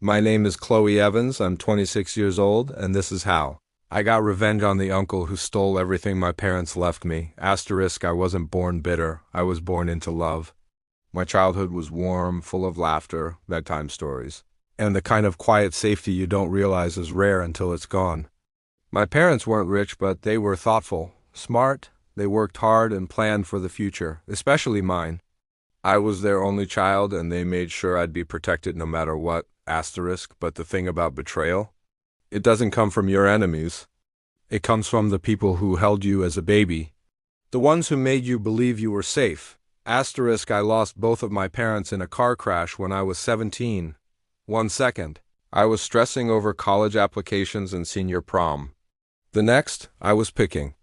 My name is Chloe Evans, I'm 26 years old, and this is how. I got revenge on the uncle who stole everything my parents left me. Asterisk, I wasn't born bitter, I was born into love. My childhood was warm, full of laughter, bedtime stories, and the kind of quiet safety you don't realize is rare until it's gone. My parents weren't rich, but they were thoughtful, smart, they worked hard and planned for the future, especially mine. I was their only child, and they made sure I'd be protected no matter what. Asterisk, but the thing about betrayal? It doesn't come from your enemies. It comes from the people who held you as a baby. The ones who made you believe you were safe. Asterisk, I lost both of my parents in a car crash when I was 17. 1 second. I was stressing over college applications and senior prom. The next, I was picking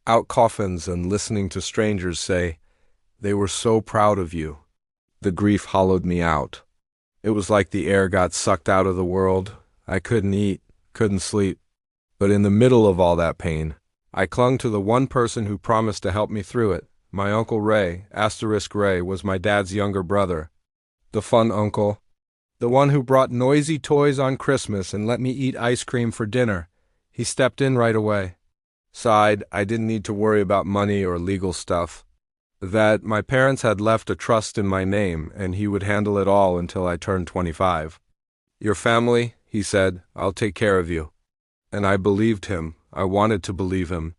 out coffins and listening to strangers say, "They were so proud of you." The grief hollowed me out. It was like the air got sucked out of the world. I couldn't eat, couldn't sleep. But in the middle of all that pain, I clung to the one person who promised to help me through it. My Uncle Ray, asterisk Ray, was my dad's younger brother. The fun uncle. The one who brought noisy toys on Christmas and let me eat ice cream for dinner. He stepped in right away. Sighed, I didn't need to worry about money or legal stuff. That my parents had left a trust in my name, and he would handle it all until I turned 25. "Your family," he said, "I'll take care of you." And I believed him. I wanted to believe him.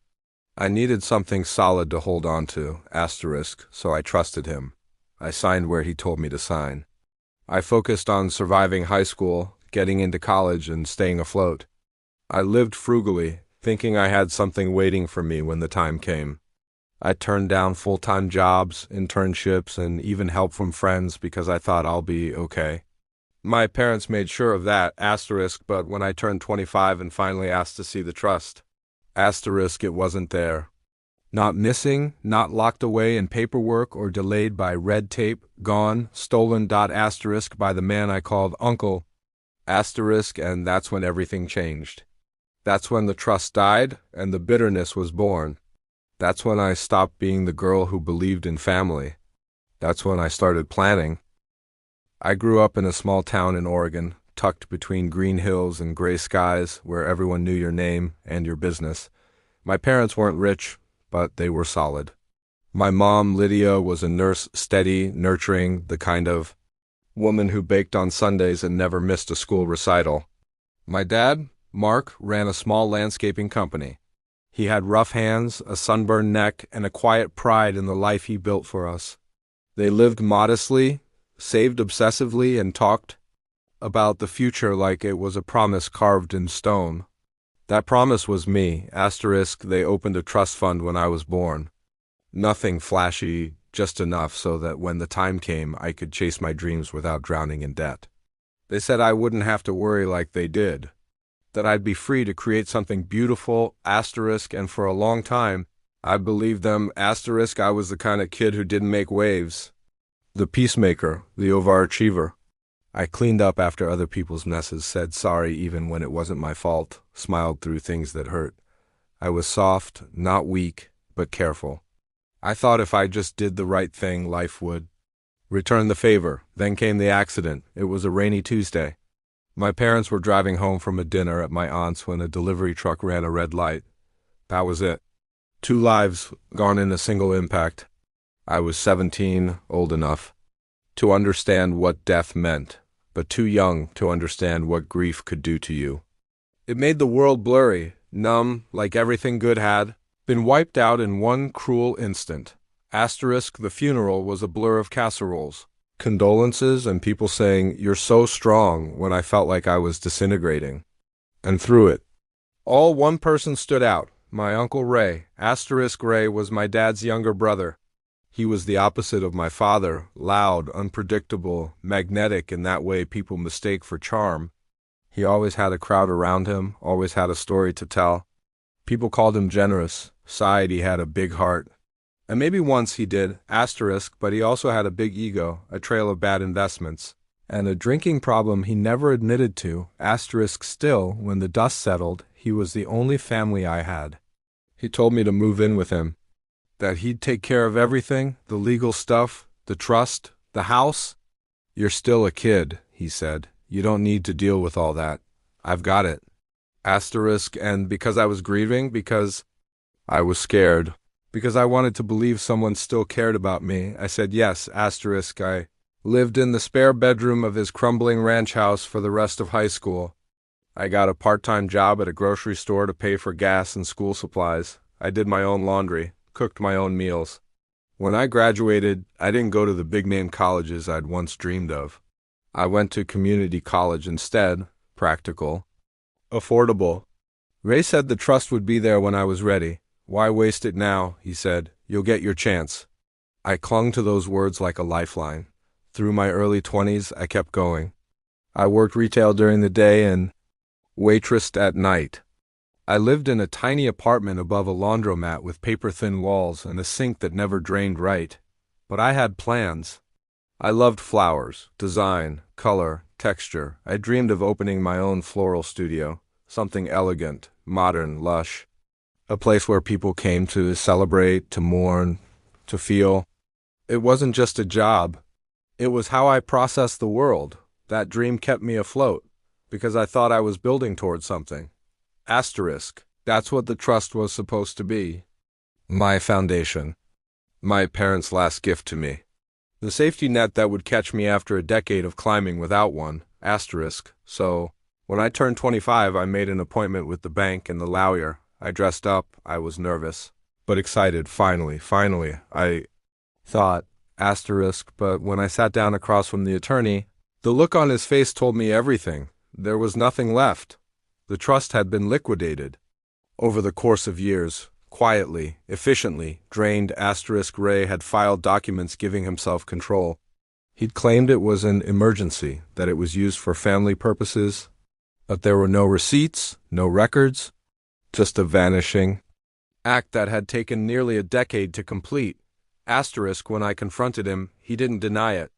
I needed something solid to hold on to, asterisk, so I trusted him. I signed where he told me to sign. I focused on surviving high school, getting into college, and staying afloat. I lived frugally, thinking I had something waiting for me when the time came. I turned down full-time jobs, internships, and even help from friends because I thought I'll be okay. My parents made sure of that, asterisk, but when I turned 25 and finally asked to see the trust, asterisk, it wasn't there. Not missing, not locked away in paperwork or delayed by red tape, gone, stolen, asterisk, by the man I called Uncle, asterisk, and that's when everything changed. That's when the trust died and the bitterness was born. That's when I stopped being the girl who believed in family. That's when I started planning. I grew up in a small town in Oregon, tucked between green hills and gray skies, where everyone knew your name and your business. My parents weren't rich, but they were solid. My mom, Lydia, was a nurse, steady, nurturing, the kind of woman who baked on Sundays and never missed a school recital. My dad, Mark, ran a small landscaping company. He had rough hands, a sunburned neck, and a quiet pride in the life he built for us. They lived modestly, saved obsessively, and talked about the future like it was a promise carved in stone. That promise was me, asterisk, they opened a trust fund when I was born. Nothing flashy, just enough so that when the time came, I could chase my dreams without drowning in debt. They said I wouldn't have to worry like they did, that I'd be free to create something beautiful, asterisk, and for a long time, I believed them, asterisk, I was the kind of kid who didn't make waves. The peacemaker, the overachiever. I cleaned up after other people's messes, said sorry even when it wasn't my fault, smiled through things that hurt. I was soft, not weak, but careful. I thought if I just did the right thing, life would return the favor. Then came the accident. It was a rainy Tuesday. My parents were driving home from a dinner at my aunt's when a delivery truck ran a red light. That was it. 2 lives gone in a single impact. I was 17, old enough to understand what death meant, but too young to understand what grief could do to you. It made the world blurry, numb, like everything good had been wiped out in one cruel instant. Asterisk, the funeral was a blur of casseroles, condolences, and people saying, "You're so strong," when I felt like I was disintegrating. And through it all, one person stood out, my Uncle Ray. Asterisk Ray was my dad's younger brother. He was the opposite of my father, loud, unpredictable, magnetic in that way people mistake for charm. He always had a crowd around him, always had a story to tell. People called him generous, sighed he had a big heart. And maybe once he did, asterisk, but he also had a big ego, a trail of bad investments, and a drinking problem he never admitted to, asterisk still, when the dust settled, he was the only family I had. He told me to move in with him, that he'd take care of everything, the legal stuff, the trust, the house. "You're still a kid," he said. You don't need to deal with all that. I've got it. Asterisk, and because I was grieving, because I was scared, because I wanted to believe someone still cared about me, I said yes, asterisk. I lived in the spare bedroom of his crumbling ranch house for the rest of high school. I got a part-time job at a grocery store to pay for gas and school supplies. I did my own laundry, cooked my own meals. When I graduated, I didn't go to the big-name colleges I'd once dreamed of. I went to community college instead, practical, affordable. Ray said the trust would be there when I was ready. Why waste it now, he said. You'll get your chance. I clung to those words like a lifeline. Through my early 20s, I kept going. I worked retail during the day and waitressed at night. I lived in a tiny apartment above a laundromat with paper-thin walls and a sink that never drained right. But I had plans. I loved flowers, design, color, texture. I dreamed of opening my own floral studio, something elegant, modern, lush. A place where people came to celebrate, to mourn, to feel. It wasn't just a job. It was how I processed the world. That dream kept me afloat, because I thought I was building towards something. Asterisk. That's what the trust was supposed to be. My foundation. My parents' last gift to me. The safety net that would catch me after a decade of climbing without one. Asterisk. So, when I turned 25, I made an appointment with the bank and the lawyer. I dressed up. I was nervous, but excited. Finally, I thought. Asterisk. But when I sat down across from the attorney, the look on his face told me everything. There was nothing left. The trust had been liquidated. Over the course of years, quietly, efficiently, drained. Asterisk. Ray had filed documents giving himself control. He'd claimed it was an emergency, that it was used for family purposes, but there were no receipts, no records, just a vanishing act that had taken nearly a decade to complete. Asterisk. When I confronted him, he didn't deny it.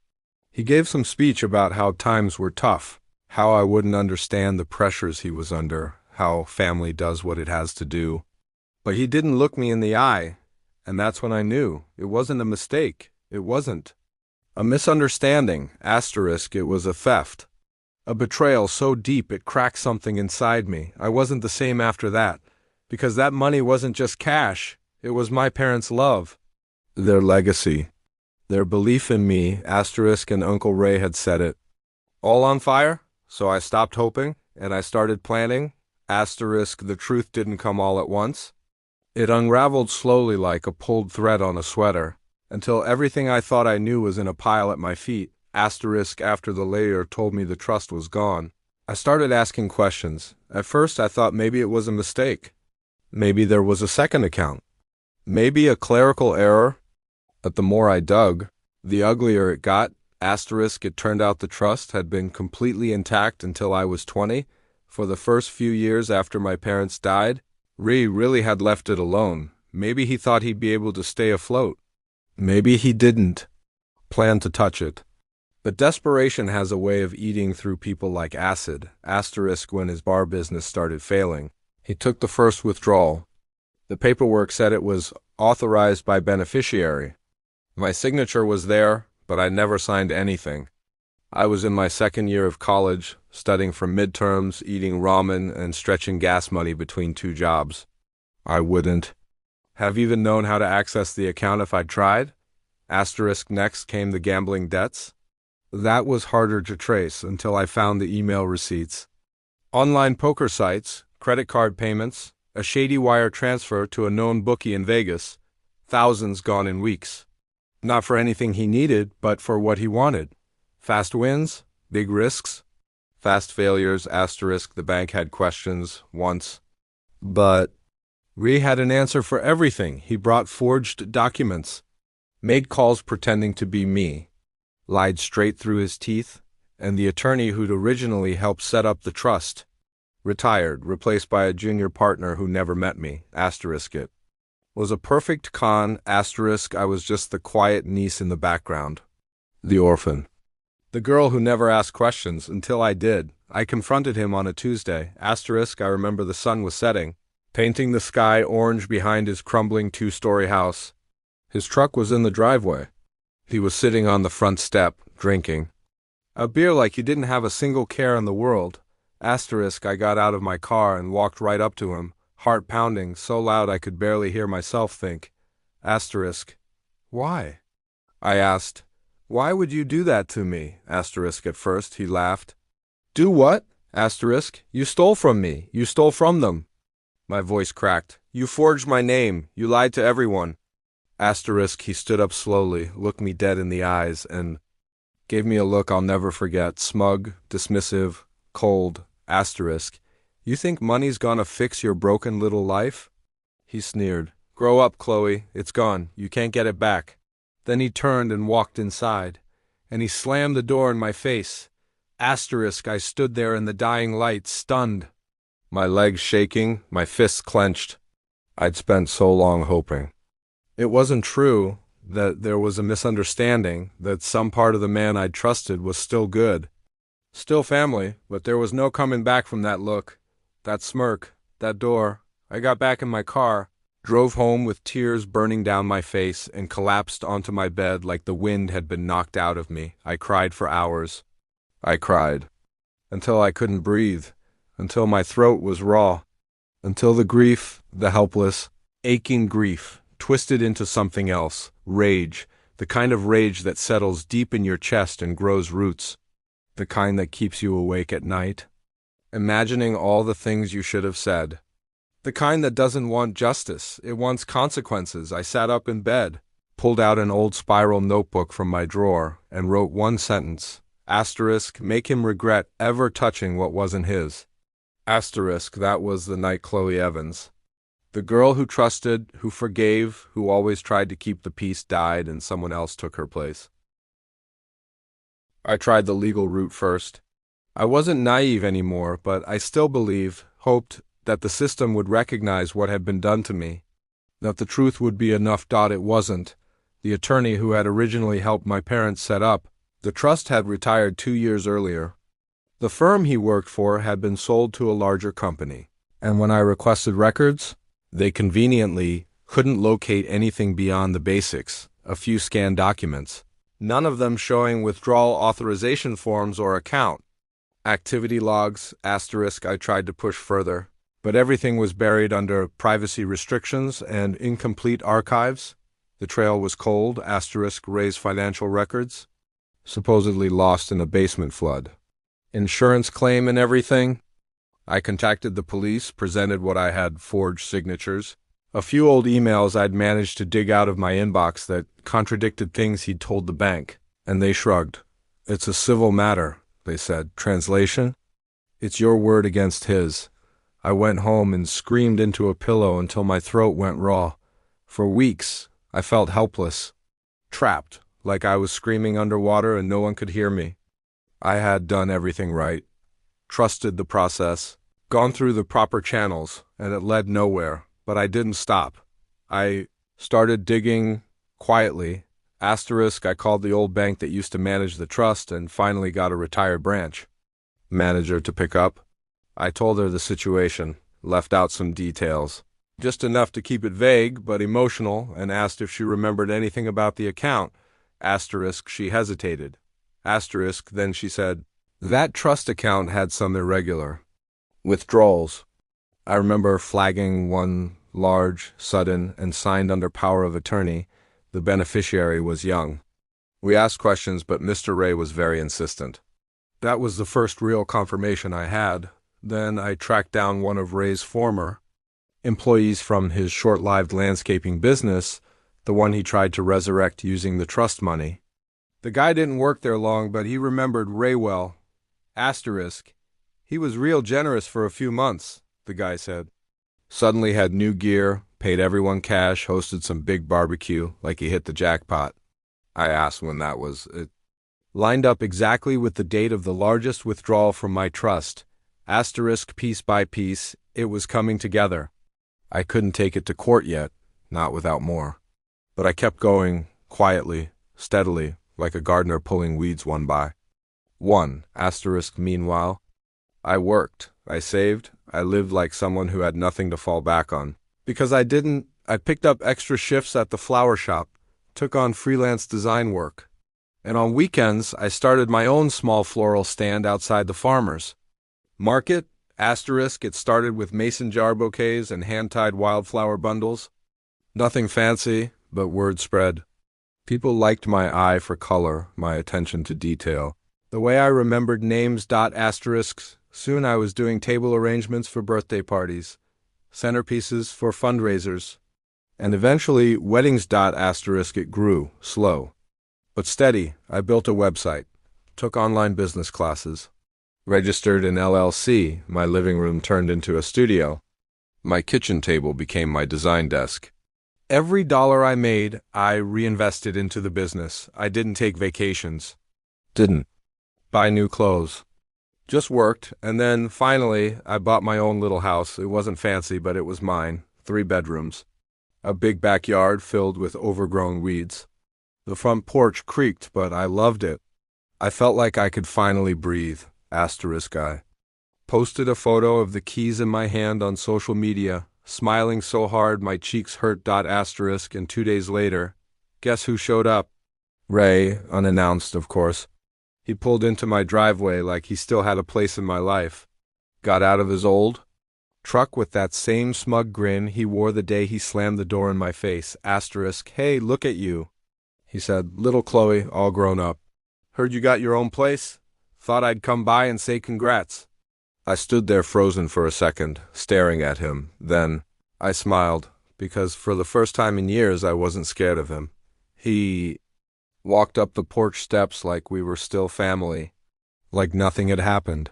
He gave some speech about how times were tough, how I wouldn't understand the pressures he was under, how family does what it has to do. But he didn't look me in the eye, and that's when I knew. It wasn't a mistake. It wasn't a misunderstanding. Asterisk. It was a theft. A betrayal so deep it cracked something inside me. I wasn't the same after that, because that money wasn't just cash. It was my parents' love, their legacy, their belief in me. Asterisk. And Uncle Ray had said it. All on fire? So I stopped hoping, and I started planning. Asterisk. The truth didn't come all at once. It unraveled slowly like a pulled thread on a sweater, until everything I thought I knew was in a pile at my feet. Asterisk. After the lawyer told me the trust was gone, I started asking questions. At first I thought maybe it was a mistake. Maybe there was a second account. Maybe a clerical error. But the more I dug, the uglier it got. Asterisk. It turned out the trust had been completely intact until I was 20. For the first few years after my parents died, Ray really had left it alone. Maybe he thought he'd be able to stay afloat. Maybe he didn't plan to touch it. But desperation has a way of eating through people like acid. Asterisk. When his bar business started failing, he took the first withdrawal. The paperwork said it was authorized by beneficiary. My signature was there, but I never signed anything. I was in my second year of college, studying for midterms, eating ramen, and stretching gas money between two jobs. I wouldn't have even known how to access the account if I'd tried. Asterisk. Next came the gambling debts. That was harder to trace until I found the email receipts. Online poker sites, credit card payments, a shady wire transfer to a known bookie in Vegas, thousands gone in weeks. Not for anything he needed, but for what he wanted. Fast wins, big risks, fast failures. Asterisk. The bank had questions once, but Ray had an answer for everything. He brought forged documents, made calls pretending to be me, lied straight through his teeth, and the attorney who'd originally helped set up the trust retired, replaced by a junior partner who never met me. Asterisk. It was a perfect con. Asterisk. I was just the quiet niece in the background, the orphan, the girl who never asked questions until I did. I confronted him on a Tuesday. Asterisk. I remember the sun was setting, painting the sky orange behind his crumbling two-story house. His truck was in the driveway. He was sitting on the front step, drinking. A beer like you didn't have a single care in the world. Asterisk, I got out of my car and walked right up to him, heart pounding so loud I could barely hear myself think. Asterisk, why? I asked. Why would you do that to me? Asterisk, at first he laughed. Do what? Asterisk, you stole from me. You stole from them. My voice cracked. You forged my name. You lied to everyone. Asterisk, he stood up slowly, looked me dead in the eyes, and gave me a look I'll never forget, smug, dismissive, cold. Asterisk, you think money's gonna fix your broken little life? He sneered. Grow up, Chloe. It's gone. You can't get it back. Then he turned and walked inside, and he slammed the door in my face. Asterisk, I stood there in the dying light, stunned. My legs shaking, my fists clenched. I'd spent so long hoping. It wasn't true, that there was a misunderstanding, that some part of the man I'd trusted was still good. Still family, but there was no coming back from that look, that smirk, that door. I got back in my car, drove home with tears burning down my face, and collapsed onto my bed like the wind had been knocked out of me. I cried for hours. I cried. Until I couldn't breathe. Until my throat was raw. Until the grief, the helpless, aching grief, twisted into something else. Rage. The kind of rage that settles deep in your chest and grows roots. The kind that keeps you awake at night, imagining all the things you should have said. The kind that doesn't want justice, it wants consequences. I sat up in bed, pulled out an old spiral notebook from my drawer, and wrote one sentence. Asterisk, make him regret ever touching what wasn't his. Asterisk, that was the night Chloe Evans. The girl who trusted, who forgave, who always tried to keep the peace died and someone else took her place. I tried the legal route first. I wasn't naive anymore, but I still believed, hoped, that the system would recognize what had been done to me, that the truth would be enough. It wasn't. The attorney who had originally helped my parents set up the trust had retired 2 years earlier. The firm he worked for had been sold to a larger company, and when I requested records, they conveniently couldn't locate anything beyond the basics, a few scanned documents, none of them showing withdrawal authorization forms or account. Activity logs, asterisk, I tried to push further, but everything was buried under privacy restrictions and incomplete archives. The trail was cold, asterisk, raised financial records, supposedly lost in a basement flood. Insurance claim and everything. I contacted the police, presented what I had forged signatures, a few old emails I'd managed to dig out of my inbox that contradicted things he'd told the bank, and they shrugged. It's a civil matter, they said. Translation? It's your word against his. I went home and screamed into a pillow until my throat went raw. For weeks, I felt helpless, trapped, like I was screaming underwater and no one could hear me. I had done everything right, trusted the process, gone through the proper channels, and it led nowhere, but I didn't stop. I started digging quietly. Asterisk, I called the old bank that used to manage the trust and finally got a retired branch manager to pick up. I told her the situation, left out some details, just enough to keep it vague but emotional, and asked if she remembered anything about the account. Asterisk, she hesitated. Asterisk, then she said, that trust account had some irregular withdrawals. I remember flagging one large, sudden, and signed under power of attorney. The beneficiary was young. We asked questions, but Mr. Ray was very insistent. That was the first real confirmation I had. Then I tracked down one of Ray's former employees from his short-lived landscaping business, the one he tried to resurrect using the trust money. The guy didn't work there long, but he remembered Ray well. Asterisk, he was real generous for a few months, the guy said. Suddenly had new gear, paid everyone cash, hosted some big barbecue, like he hit the jackpot. I asked when that was. It lined up exactly with the date of the largest withdrawal from my trust. Asterisk, piece by piece, it was coming together. I couldn't take it to court yet, not without more. But I kept going, quietly, steadily, like a gardener pulling weeds one by one. Asterisk, meanwhile, I worked, I saved, I lived like someone who had nothing to fall back on. Because I picked up extra shifts at the flower shop, took on freelance design work. And on weekends, I started my own small floral stand outside the farmer's market. Asterisk, it started with mason jar bouquets and hand-tied wildflower bundles. Nothing fancy, but word spread. People liked my eye for color, my attention to detail. The way I remembered names. Asterisks. Soon I was doing table arrangements for birthday parties, centerpieces for fundraisers, and eventually weddings. Asterisk. It grew, slow, but steady. I built a website, took online business classes, registered an LLC. My living room turned into a studio. My kitchen table became my design desk. Every dollar I made, I reinvested into the business. I didn't take vacations. Didn't buy new clothes. Just worked, and then, finally, I bought my own little house. It wasn't fancy, but it was mine. 3 bedrooms. A big backyard filled with overgrown weeds. The front porch creaked, but I loved it. I felt like I could finally breathe. Asterisk. I posted a photo of the keys in my hand on social media, smiling so hard my cheeks hurt. Asterisk. And 2 days later, guess who showed up? Ray, unannounced, of course. He pulled into my driveway like he still had a place in my life. Got out of his old truck with that same smug grin he wore the day he slammed the door in my face. Asterisk. Hey, look at you, he said. Little Chloe, all grown up. Heard you got your own place? Thought I'd come by and say congrats. I stood there frozen for a second, staring at him. Then I smiled, because for the first time in years I wasn't scared of him. He walked up the porch steps like we were still family, like nothing had happened.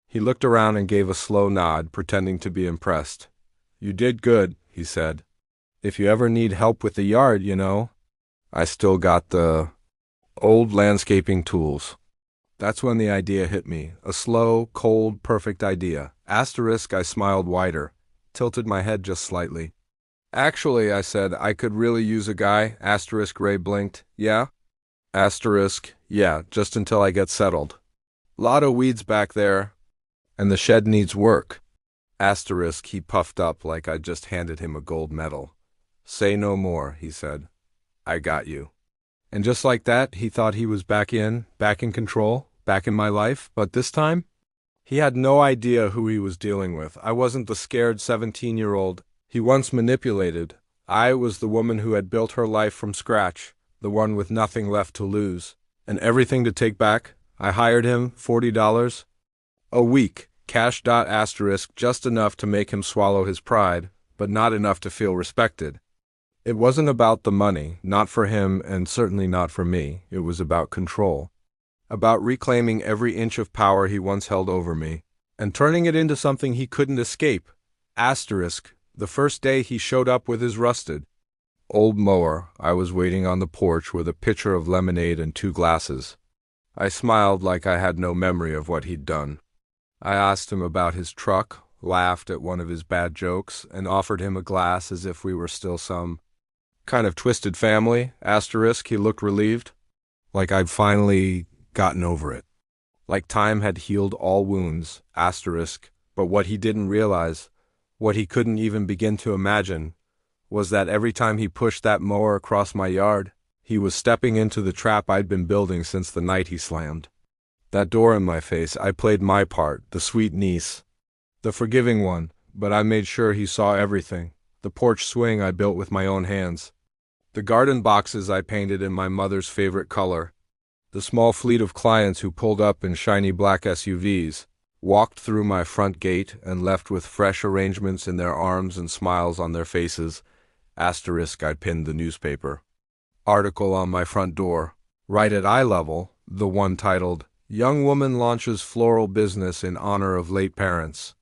He looked around and gave a slow nod, pretending to be impressed. You did good, he said. If you ever need help with the yard, you know. I still got the old landscaping tools. That's when the idea hit me. A slow, cold, perfect idea. Asterisk. I smiled wider, tilted my head just slightly. Actually, I said, I could really use a guy. Asterisk. Ray blinked. Yeah? Asterisk. Yeah, just until I get settled. Lot of weeds back there, and the shed needs work. Asterisk. He puffed up like I'd just handed him a gold medal. Say no more, he said. I got you. And just like that, he thought he was back in control, back in my life. But this time, he had no idea who he was dealing with. I wasn't the scared 17-year-old he once manipulated. I was the woman who had built her life from scratch, the one with nothing left to lose, and everything to take back. I hired him, $40 a week, cash. Asterisk, just enough to make him swallow his pride, but not enough to feel respected. It wasn't about the money, not for him and certainly not for me. It was about control, about reclaiming every inch of power he once held over me, and turning it into something he couldn't escape. Asterisk, the first day he showed up with his rusted old mower, I was waiting on the porch with a pitcher of lemonade and 2 glasses. I smiled like I had no memory of what he'd done. I asked him about his truck, laughed at one of his bad jokes, and offered him a glass as if we were still some kind of twisted family. Asterisk. He looked relieved, like I'd finally gotten over it, like time had healed all wounds. Asterisk. But what he didn't realize, what he couldn't even begin to imagine, was that every time he pushed that mower across my yard, he was stepping into the trap I'd been building since the night he slammed that door in my face. I played my part, the sweet niece, the forgiving one, but I made sure he saw everything. The porch swing I built with my own hands, the garden boxes I painted in my mother's favorite color, the small fleet of clients who pulled up in shiny black SUVs, walked through my front gate and left with fresh arrangements in their arms and smiles on their faces. Asterisk. I pinned the newspaper article on my front door, right at eye level, the one titled, Young Woman Launches Floral Business in Honor of Late Parents.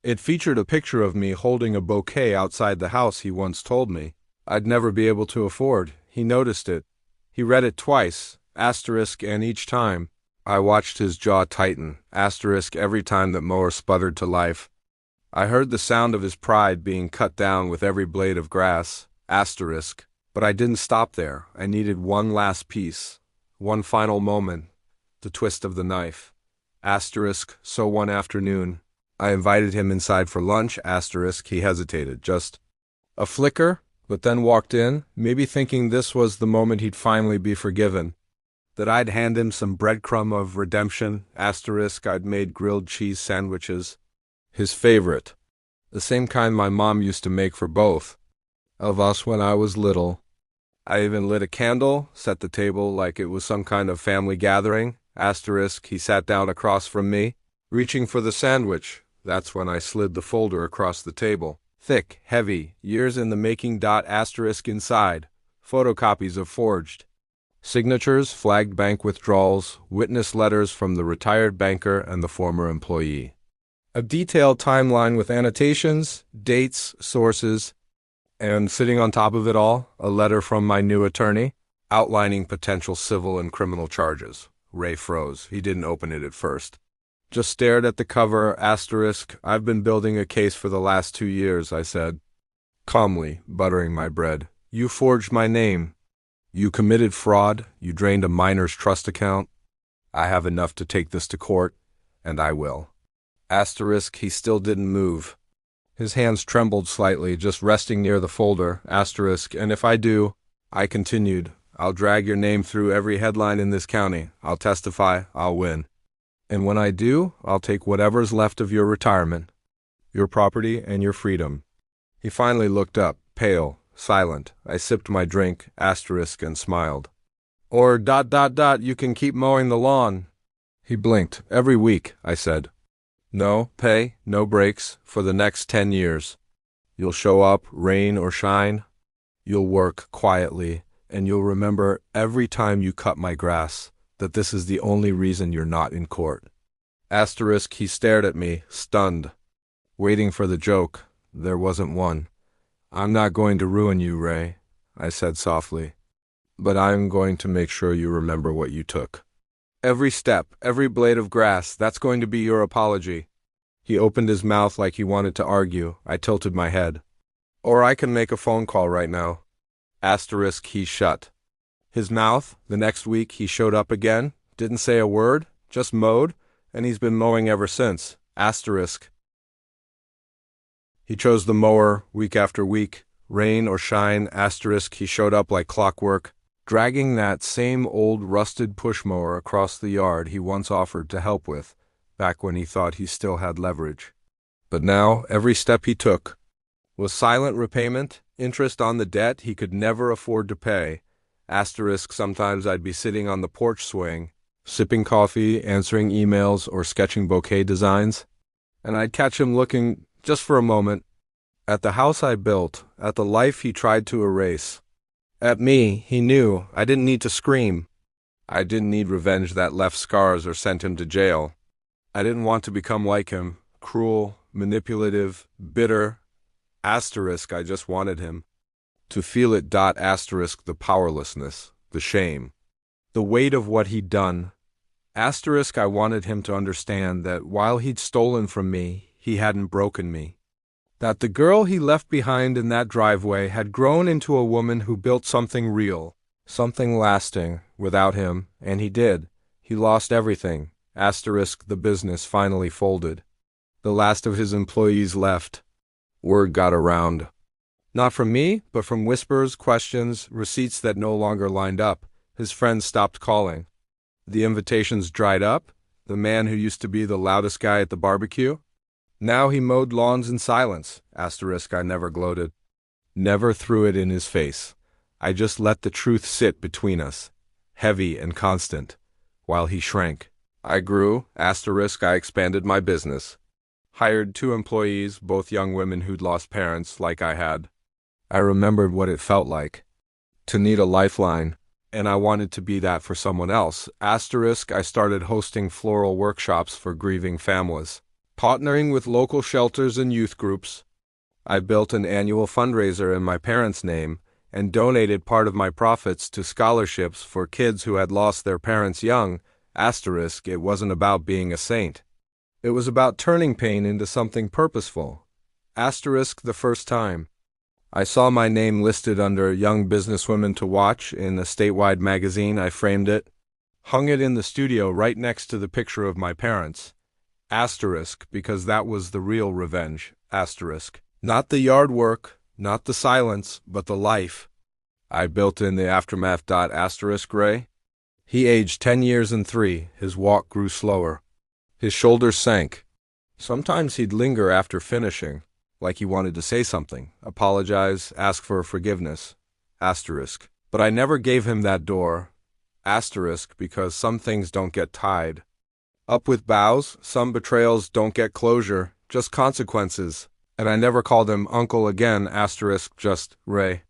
It featured a picture of me holding a bouquet outside the house he once told me I'd never be able to afford. He noticed it. He read it twice, asterisk, and each time, I watched his jaw tighten, asterisk, every time that mower sputtered to life. I heard the sound of his pride being cut down with every blade of grass, asterisk, but I didn't stop there. I needed one last piece, one final moment, the twist of the knife, asterisk. So one afternoon, I invited him inside for lunch, asterisk. He hesitated, just a flicker, but then walked in, maybe thinking this was the moment he'd finally be forgiven. that I'd hand him some breadcrumb of redemption, asterisk I'd made grilled cheese sandwiches, his favorite, the same kind my mom used to make for both of us when I was little. I even lit a candle, set the table like it was some kind of family gathering, asterisk he sat down across from me, reaching for the sandwich. That's when I slid the folder across the table. Thick, heavy, years in the making. Asterisk inside, photocopies of forged signatures, flagged bank withdrawals, witness letters from the retired banker and the former employee. A detailed timeline with annotations, dates, sources, and sitting on top of it all, a letter from my new attorney outlining potential civil and criminal charges. Ray froze. He didn't open it at first. Just stared at the cover, asterisk, I've been building a case for the last 2 years, I said, calmly, buttering my bread. You forged my name. You committed fraud. You drained a minor's trust account. I have enough to take this to court, and I will. Asterisk, he still didn't move. His hands trembled slightly, just resting near the folder, asterisk, and if I do, I continued, I'll drag your name through every headline in this county. I'll testify. I'll win. And when I do, I'll take whatever's left of your retirement, your property, and your freedom. He finally looked up, pale, silent. I sipped my drink, asterisk, and smiled. Or ... you can keep mowing the lawn. He blinked. Every week, I said. No pay, no breaks, for the next 10 years. You'll show up, rain or shine. You'll work quietly, and you'll remember every time you cut my grass that this is the only reason you're not in court. Asterisk, he stared at me, stunned, waiting for the joke. There wasn't one. I'm not going to ruin you, Ray, I said softly, but I'm going to make sure you remember what you took. Every step, every blade of grass, that's going to be your apology. He opened his mouth like he wanted to argue. I tilted my head. Or I can make a phone call right now. Asterisk, he shut his mouth. The next week he showed up again, didn't say a word, just mowed, and he's been mowing ever since. Asterisk. He chose the mower week after week, rain or shine, asterisk, he showed up like clockwork, dragging that same old rusted push mower across the yard he once offered to help with, back when he thought he still had leverage. But now, every step he took was silent repayment, interest on the debt he could never afford to pay. Asterisk, sometimes I'd be sitting on the porch swing, sipping coffee, answering emails, or sketching bouquet designs, and I'd catch him looking, just for a moment, at the house I built, at the life he tried to erase. At me, he knew. I didn't need to scream. I didn't need revenge that left scars or sent him to jail. I didn't want to become like him, cruel, manipulative, bitter. Asterisk, I just wanted him to feel it. Asterisk, the powerlessness, the shame, the weight of what he'd done. Asterisk, I wanted him to understand that while he'd stolen from me, he hadn't broken me. That the girl he left behind in that driveway had grown into a woman who built something real, something lasting, without him, and he did. He lost everything. Asterisk, the business finally folded. The last of his employees left. Word got around. Not from me, but from whispers, questions, receipts that no longer lined up. His friends stopped calling. The invitations dried up. The man who used to be the loudest guy at the barbecue, now he mowed lawns in silence. Asterisk, I never gloated. Never threw it in his face. I just let the truth sit between us, heavy and constant, while he shrank. I grew. Asterisk, I expanded my business. Hired 2 employees, both young women who'd lost parents like I had. I remembered what it felt like to need a lifeline, and I wanted to be that for someone else. Asterisk, I started hosting floral workshops for grieving families, partnering with local shelters and youth groups. I built an annual fundraiser in my parents' name and donated part of my profits to scholarships for kids who had lost their parents young. Asterisk, it wasn't about being a saint. It was about turning pain into something purposeful. Asterisk, the first time I saw my name listed under Young Businesswomen to Watch in a statewide magazine, I framed it, hung it in the studio right next to the picture of my parents. Asterisk, because that was the real revenge. Asterisk. Not the yard work, not the silence, but the life I built in the aftermath. Asterisk, Ray. He aged 10 years and 3, his walk grew slower. His shoulders sank. Sometimes he'd linger after finishing, like he wanted to say something, apologize, ask for forgiveness. Asterisk. But I never gave him that door. Asterisk, because some things don't get tied up with bows, some betrayals don't get closure, just consequences. And I never called him uncle again, asterisk, just Ray.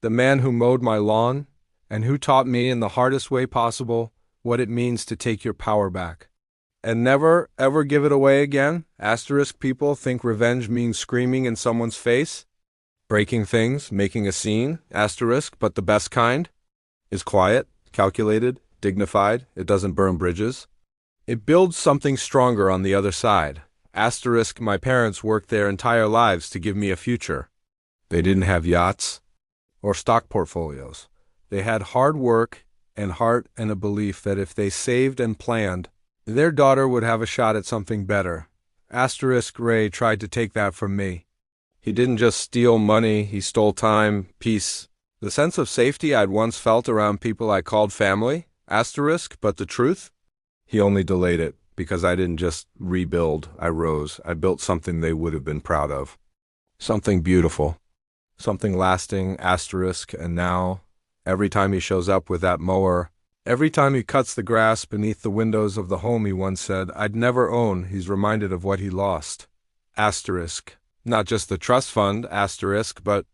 The man who mowed my lawn, and who taught me in the hardest way possible what it means to take your power back. And never, ever give it away again, asterisk. People think revenge means screaming in someone's face, breaking things, making a scene, asterisk, but the best kind is quiet, calculated, dignified. It doesn't burn bridges. It builds something stronger on the other side. Asterisk, my parents worked their entire lives to give me a future. They didn't have yachts or stock portfolios. They had hard work and heart and a belief that if they saved and planned, their daughter would have a shot at something better. Asterisk, Ray tried to take that from me. He didn't just steal money, he stole time, peace, the sense of safety I'd once felt around people I called family. Asterisk, but the truth? He only delayed it, because I didn't just rebuild, I rose. I built something they would have been proud of. Something beautiful. Something lasting, asterisk, and now, every time he shows up with that mower, every time he cuts the grass beneath the windows of the home he once said I'd never own, he's reminded of what he lost. Asterisk. Not just the trust fund, asterisk, but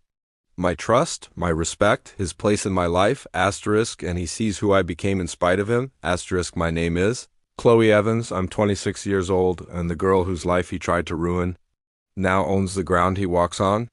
my trust, my respect, his place in my life, asterisk, and he sees who I became in spite of him, asterisk, my name is Chloe Evans. I'm 26 years old, and the girl whose life he tried to ruin now owns the ground he walks on.